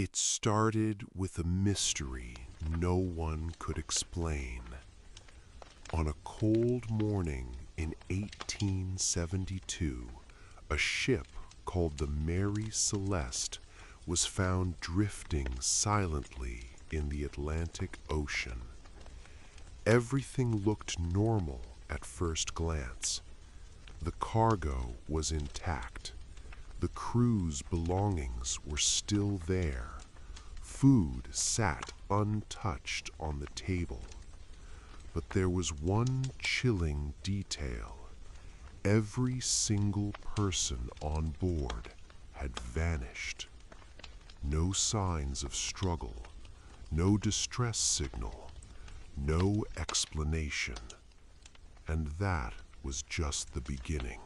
It started with a mystery no one could explain. On a cold morning in 1872, a ship called the Mary Celeste was found drifting silently in the Atlantic Ocean. Everything looked normal at first glance. The cargo was intact. The crew's belongings were still there. Food sat untouched on the table. But there was one chilling detail. Every single person on board had vanished. No signs of struggle, no distress signal, no explanation. And that was just the beginning.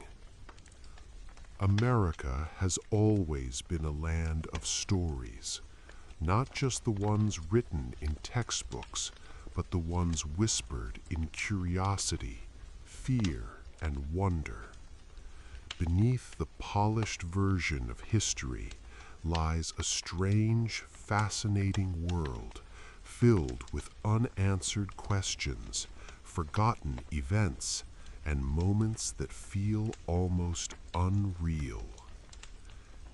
America has always been a land of stories, not just the ones written in textbooks, but the ones whispered in curiosity, fear, and wonder. Beneath the polished version of history lies a strange, fascinating world filled with unanswered questions, forgotten events, and moments that feel almost unreal.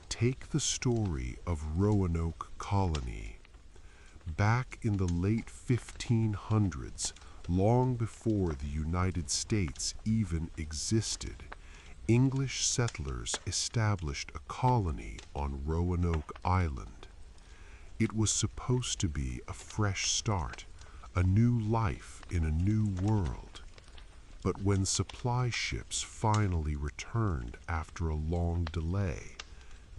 Take the story of Roanoke Colony. Back in the late 1500s, long before the United States even existed, English settlers established a colony on Roanoke Island. It was supposed to be a fresh start, a new life in a new world. But when supply ships finally returned after a long delay,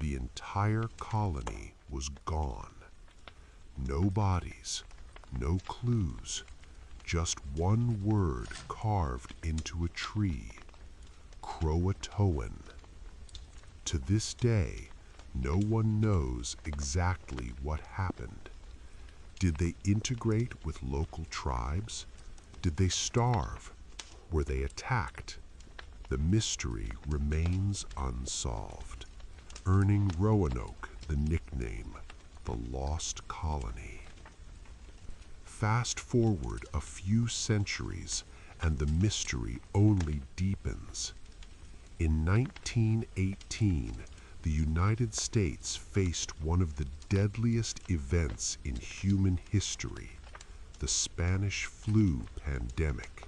the entire colony was gone. No bodies, no clues, just one word carved into a tree: Croatoan. To this day, no one knows exactly what happened. Did they integrate with local tribes? Did they starve? Were they attacked? The mystery remains unsolved, earning Roanoke the nickname the Lost Colony. Fast forward a few centuries and the mystery only deepens. In 1918, the United States faced one of the deadliest events in human history, the Spanish flu pandemic.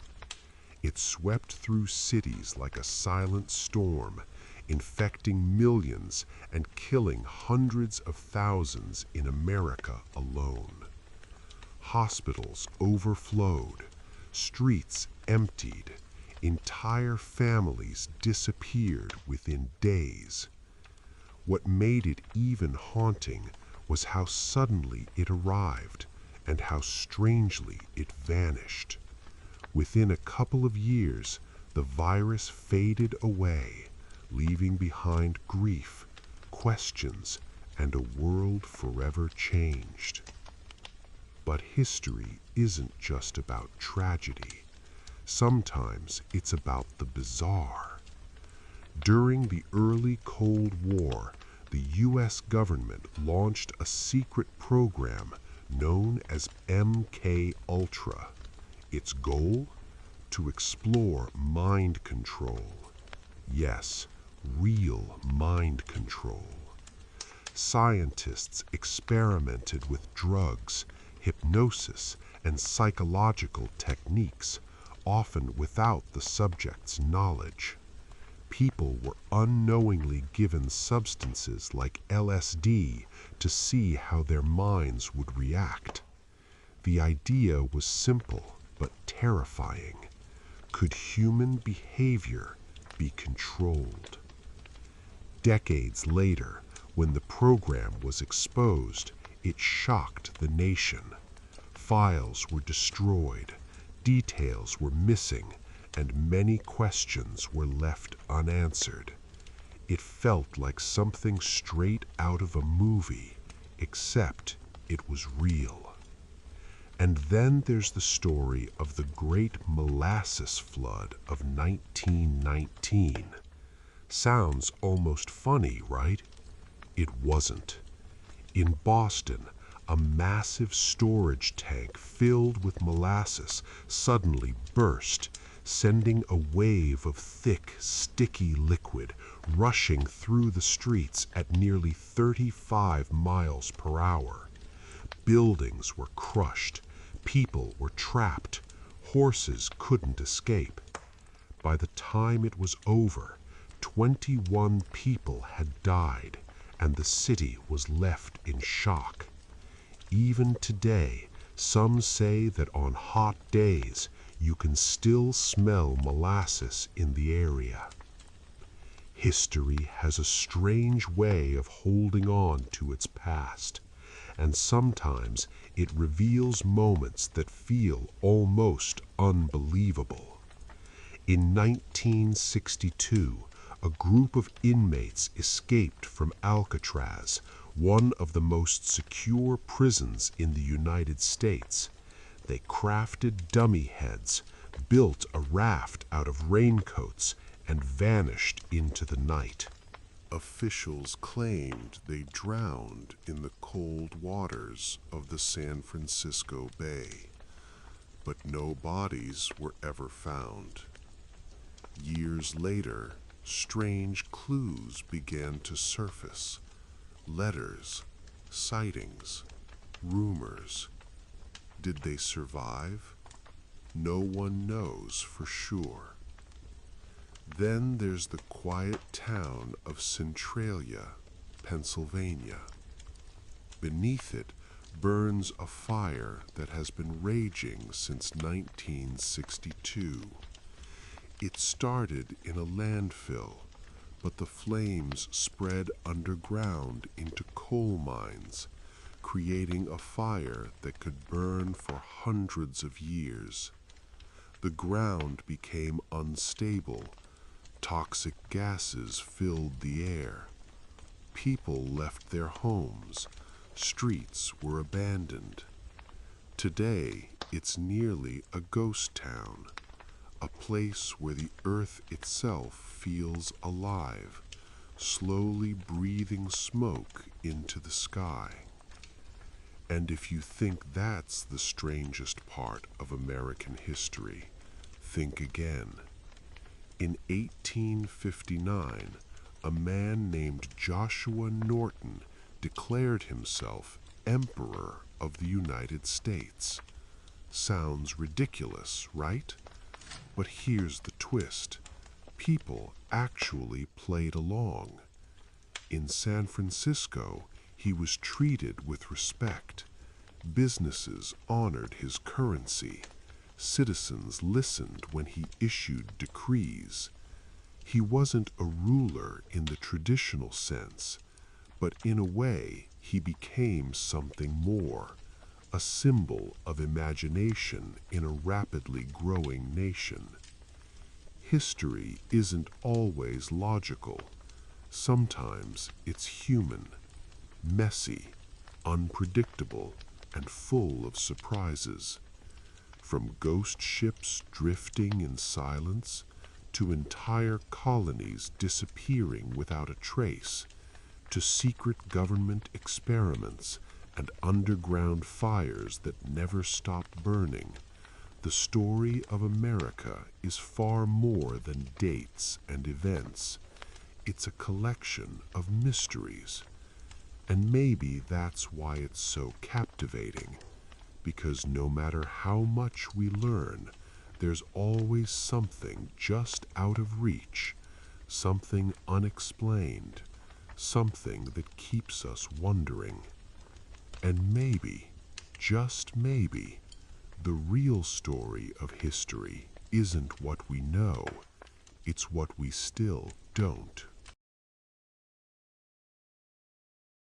It swept through cities like a silent storm, infecting millions and killing hundreds of thousands in America alone. Hospitals overflowed, streets emptied, entire families disappeared within days. What made it even haunting was how suddenly it arrived and how strangely it vanished. Within a couple of years, the virus faded away, leaving behind grief, questions, and a world forever changed. But history isn't just about tragedy. Sometimes it's about the bizarre. During the early Cold War, the U.S. government launched a secret program known as MK Ultra. Its goal? To explore mind control. Yes, real mind control. Scientists experimented with drugs, hypnosis, and psychological techniques, often without the subject's knowledge. People were unknowingly given substances like LSD to see how their minds would react. The idea was simple but terrifying. Could human behavior be controlled? Decades later, when the program was exposed, it shocked the nation. Files were destroyed, details were missing, and many questions were left unanswered. It felt like something straight out of a movie, except it was real. And then there's the story of the Great Molasses Flood of 1919. Sounds almost funny, right? It wasn't. In Boston, a massive storage tank filled with molasses suddenly burst, sending a wave of thick, sticky liquid rushing through the streets at nearly 35 miles per hour. Buildings were crushed, people were trapped, horses couldn't escape. By the time it was over, 21 people had died, and the city was left in shock. Even today, some say that on hot days, you can still smell molasses in the area. History has a strange way of holding on to its past, and sometimes it reveals moments that feel almost unbelievable. In 1962, a group of inmates escaped from Alcatraz, one of the most secure prisons in the United States. They crafted dummy heads, built a raft out of raincoats, and vanished into the night. Officials claimed they drowned in the cold waters of the San Francisco Bay, but no bodies were ever found. Years later, strange clues began to surface. Letters, sightings, rumors. Did they survive? No one knows for sure. Then there's the quiet town of Centralia, Pennsylvania. Beneath it burns a fire that has been raging since 1962. It started in a landfill, but the flames spread underground into coal mines, creating a fire that could burn for hundreds of years. The ground became unstable. Toxic gases filled the air. People left their homes. Streets were abandoned. Today, it's nearly a ghost town, a place where the earth itself feels alive, slowly breathing smoke into the sky. And if you think that's the strangest part of American history, think again. In 1859, a man named Joshua Norton declared himself Emperor of the United States. Sounds ridiculous, right? But here's the twist. People actually played along. In San Francisco, he was treated with respect. Businesses honored his currency. Citizens listened when he issued decrees. He wasn't a ruler in the traditional sense, but in a way he became something more, a symbol of imagination in a rapidly growing nation. History isn't always logical. Sometimes it's human, messy, unpredictable, and full of surprises. From ghost ships drifting in silence to entire colonies disappearing without a trace, to secret government experiments and underground fires that never stopped burning, the story of America is far more than dates and events. It's a collection of mysteries. And maybe that's why it's so captivating, because no matter how much we learn, there's always something just out of reach, something unexplained, something that keeps us wondering. And maybe, just maybe, the real story of history isn't what we know, it's what we still don't.